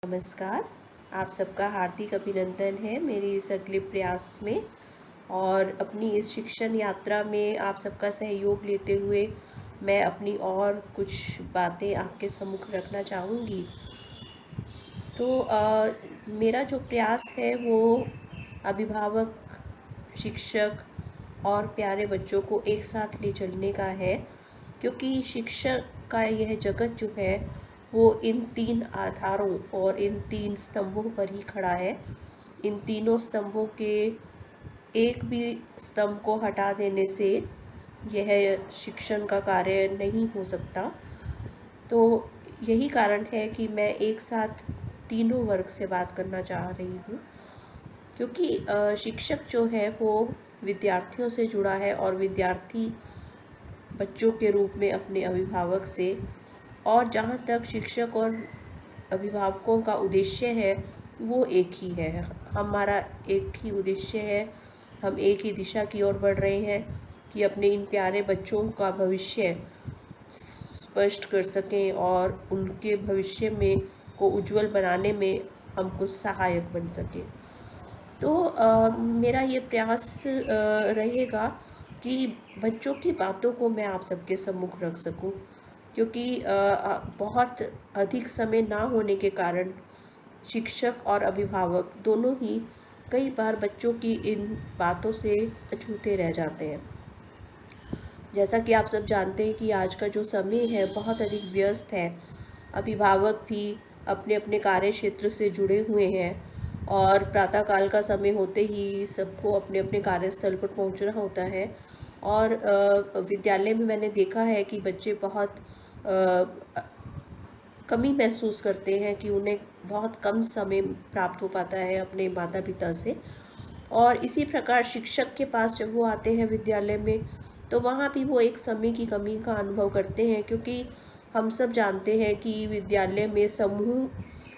नमस्कार। आप सबका हार्दिक अभिनंदन है मेरे इस अगले प्रयास में और अपनी इस शिक्षण यात्रा में आप सबका सहयोग लेते हुए मैं अपनी और कुछ बातें आपके सम्मुख रखना चाहूँगी। मेरा जो प्रयास है वो अभिभावक, शिक्षक और प्यारे बच्चों को एक साथ ले चलने का है, क्योंकि शिक्षक का यह जगत जो है वो इन 3 आधारों और इन 3 स्तंभों पर ही खड़ा है। इन तीनों स्तंभों के एक भी स्तंभ को हटा देने से यह शिक्षण का कार्य नहीं हो सकता। तो यही कारण है कि मैं एक साथ तीनों वर्ग से बात करना चाह रही हूँ, क्योंकि शिक्षक जो है वो विद्यार्थियों से जुड़ा है और विद्यार्थी बच्चों के रूप में अपने अभिभावक से। और जहाँ तक शिक्षक और अभिभावकों का उद्देश्य है वो एक ही है, हमारा एक ही उद्देश्य है। हम एक ही दिशा की ओर बढ़ रहे हैं कि अपने इन प्यारे बच्चों का भविष्य स्पष्ट कर सकें और उनके भविष्य में को उज्जवल बनाने में हम कुछ सहायक बन सकें। मेरा ये प्रयास रहेगा कि बच्चों की बातों को मैं आप सबके सम्मुख रख सकूं, क्योंकि बहुत अधिक समय ना होने के कारण शिक्षक और अभिभावक दोनों ही कई बार बच्चों की इन बातों से अछूते रह जाते हैं। जैसा कि आप सब जानते हैं कि आज का जो समय है बहुत अधिक व्यस्त है। अभिभावक भी अपने अपने कार्य क्षेत्र से जुड़े हुए हैं और प्रातःकाल का समय होते ही सबको अपने अपने कार्यस्थल पर पहुंचना होता है। और विद्यालय में मैंने देखा है कि बच्चे बहुत कमी महसूस करते हैं कि उन्हें बहुत कम समय प्राप्त हो पाता है अपने माता पिता से। और इसी प्रकार शिक्षक के पास जब वो आते हैं विद्यालय में, तो वहाँ भी वो एक समय की कमी का अनुभव करते हैं, क्योंकि हम सब जानते हैं कि विद्यालय में समूह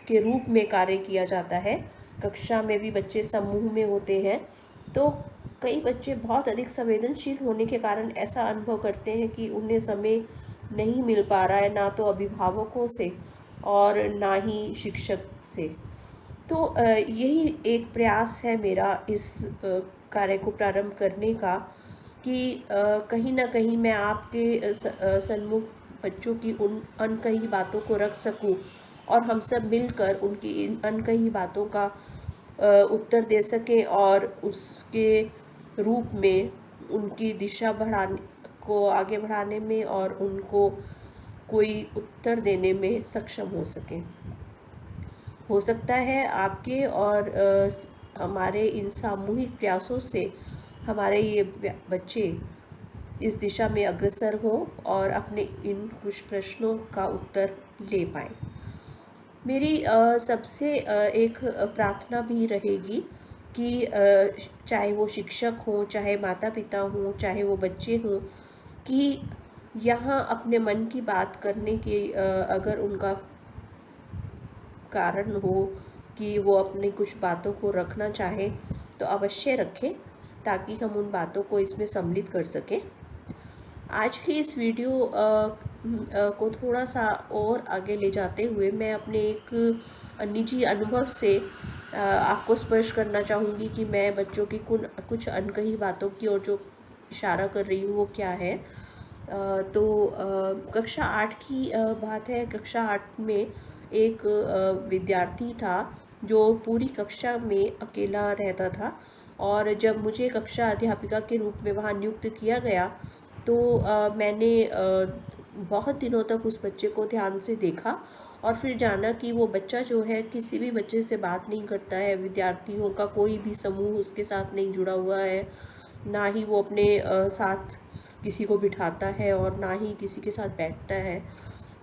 के रूप में कार्य किया जाता है। कक्षा में भी बच्चे समूह में होते हैं, तो कई बच्चे बहुत अधिक संवेदनशील होने के कारण ऐसा अनुभव करते हैं कि उन्हें समय नहीं मिल पा रहा है, ना तो अभिभावकों से और ना ही शिक्षक से। तो यही एक प्रयास है मेरा इस कार्य को प्रारंभ करने का कि कहीं ना कहीं मैं आपके सन्मुख बच्चों की उन अनकही बातों को रख सकूं और हम सब मिलकर उनकी इन अनकही बातों का उत्तर दे सकें और उसके रूप में उनकी दिशा बढ़ाने को आगे बढ़ाने में और उनको कोई उत्तर देने में सक्षम हो सकें। हो सकता है आपके और हमारे इन सामूहिक प्रयासों से हमारे ये बच्चे इस दिशा में अग्रसर हो और अपने इन कुछ प्रश्नों का उत्तर ले पाएँ। मेरी सबसे एक प्रार्थना भी रहेगी कि चाहे वो शिक्षक हों, चाहे माता पिता हों, चाहे वो बच्चे हों, कि यहाँ अपने मन की बात करने की अगर उनका कारण हो कि वो अपनी कुछ बातों को रखना चाहें तो अवश्य रखें, ताकि हम उन बातों को इसमें सम्मिलित कर सकें। आज की इस वीडियो को थोड़ा सा और आगे ले जाते हुए मैं अपने एक निजी अनुभव से आपको स्पर्श करना चाहूँगी कि मैं बच्चों की कुछ अनकही बातों की ओर जो इशारा कर रही हूँ वो क्या है। कक्षा 8 की बात है। कक्षा 8 में एक विद्यार्थी था जो पूरी कक्षा में अकेला रहता था, और जब मुझे कक्षा अध्यापिका के रूप में वहाँ नियुक्त किया गया तो मैंने बहुत दिनों तक उस बच्चे को ध्यान से देखा और फिर जाना कि वो बच्चा जो है किसी भी बच्चे से बात नहीं करता है। विद्यार्थियों का कोई भी समूह उसके साथ नहीं जुड़ा हुआ है, ना ही वो अपने साथ किसी को बिठाता है और ना ही किसी के साथ बैठता है।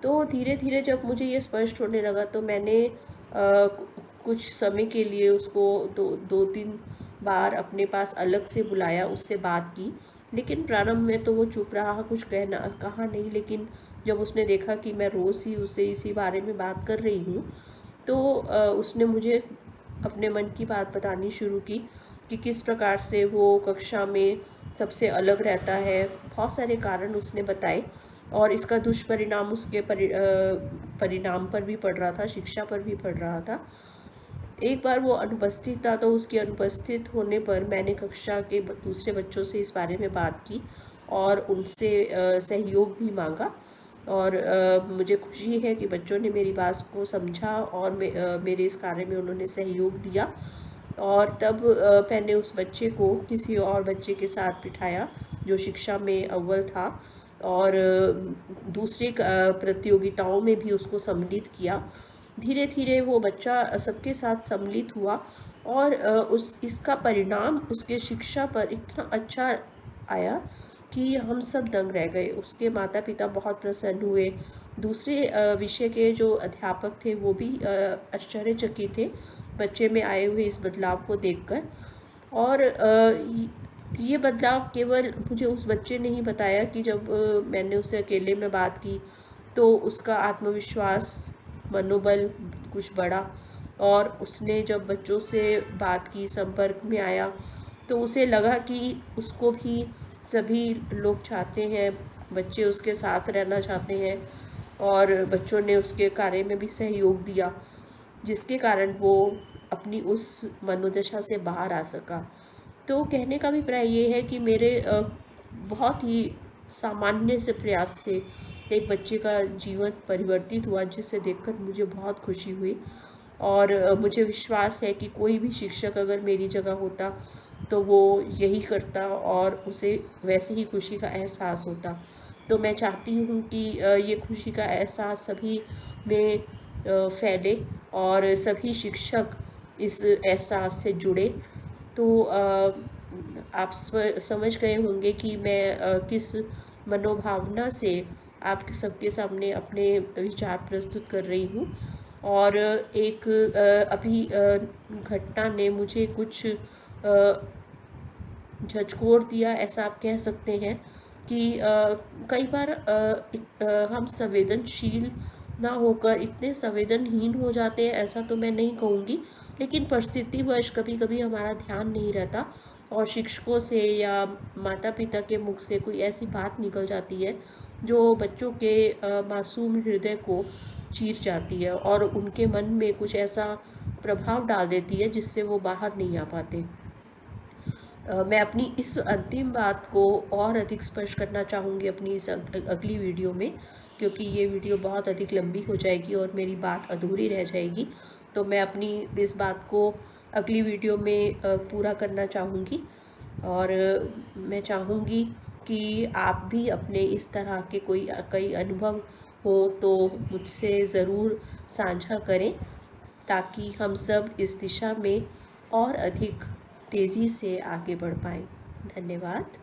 तो धीरे धीरे जब मुझे ये स्पष्ट होने लगा तो मैंने कुछ समय के लिए उसको दो तीन बार अपने पास अलग से बुलाया, उससे बात की। लेकिन प्रारंभ में तो वो चुप रहा, कुछ कहा नहीं। लेकिन जब उसने देखा कि मैं रोज़ ही उससे इसी बारे में बात कर रही हूँ, तो उसने मुझे अपने मन की बात बतानी शुरू की कि किस प्रकार से वो कक्षा में सबसे अलग रहता है। बहुत सारे कारण उसने बताए, और इसका दुष्परिणाम उसके परिणाम पर भी पड़ रहा था, शिक्षा पर भी पड़ रहा था। एक बार वो अनुपस्थित था, तो उसके अनुपस्थित होने पर मैंने कक्षा के दूसरे बच्चों से इस बारे में बात की और उनसे सहयोग भी मांगा। और मुझे खुशी है कि बच्चों ने मेरी बात को समझा और मेरे इस कार्य में उन्होंने सहयोग दिया। और तब मैंने उस बच्चे को किसी और बच्चे के साथ बिठाया जो शिक्षा में अव्वल था, और दूसरी प्रतियोगिताओं में भी उसको सम्मिलित किया। धीरे धीरे वो बच्चा सबके साथ सम्मिलित हुआ और इसका परिणाम उसके शिक्षा पर इतना अच्छा आया कि हम सब दंग रह गए। उसके माता पिता बहुत प्रसन्न हुए। दूसरे विषय के जो अध्यापक थे वो भी आश्चर्यचकित थे बच्चे में आए हुए इस बदलाव को देखकर। और ये बदलाव केवल मुझे उस बच्चे ने ही बताया कि जब मैंने उससे अकेले में बात की तो उसका आत्मविश्वास, मनोबल कुछ बढ़ा। और उसने जब बच्चों से बात की, संपर्क में आया, तो उसे लगा कि उसको भी सभी लोग चाहते हैं, बच्चे उसके साथ रहना चाहते हैं, और बच्चों ने उसके कार्य में भी सहयोग दिया, जिसके कारण वो अपनी उस मनोदशा से बाहर आ सका। तो कहने का अभिप्राय ये है कि मेरे बहुत ही सामान्य से प्रयास से एक बच्चे का जीवन परिवर्तित हुआ, जिसे देखकर मुझे बहुत खुशी हुई। और मुझे विश्वास है कि कोई भी शिक्षक अगर मेरी जगह होता तो वो यही करता और उसे वैसे ही खुशी का एहसास होता। तो मैं चाहती हूँ कि ये खुशी का एहसास सभी में फैले और सभी शिक्षक इस एहसास से जुड़े। तो आप समझ गए होंगे कि मैं किस मनोभावना से आप सबके सामने अपने विचार प्रस्तुत कर रही हूँ। और एक अभी घटना ने मुझे कुछ झकझोर दिया, ऐसा आप कह सकते हैं कि कई बार हम संवेदनशील ना होकर इतने संवेदनहीन हो जाते हैं, ऐसा तो मैं नहीं कहूँगी, लेकिन परिस्थितिवश कभी कभी हमारा ध्यान नहीं रहता और शिक्षकों से या माता पिता के मुख से कोई ऐसी बात निकल जाती है जो बच्चों के मासूम हृदय को चीर जाती है और उनके मन में कुछ ऐसा प्रभाव डाल देती है जिससे वो बाहर नहीं आ पाते। मैं अपनी इस अंतिम बात को और अधिक स्पष्ट करना चाहूँगी अपनी इस अगली वीडियो में, क्योंकि ये वीडियो बहुत अधिक लंबी हो जाएगी और मेरी बात अधूरी रह जाएगी। तो मैं अपनी इस बात को अगली वीडियो में पूरा करना चाहूँगी। और मैं चाहूँगी कि आप भी अपने इस तरह के कई अनुभव हो तो मुझसे ज़रूर साझा करें, ताकि हम सब इस दिशा में और अधिक तेज़ी से आगे बढ़ पाएँ। धन्यवाद।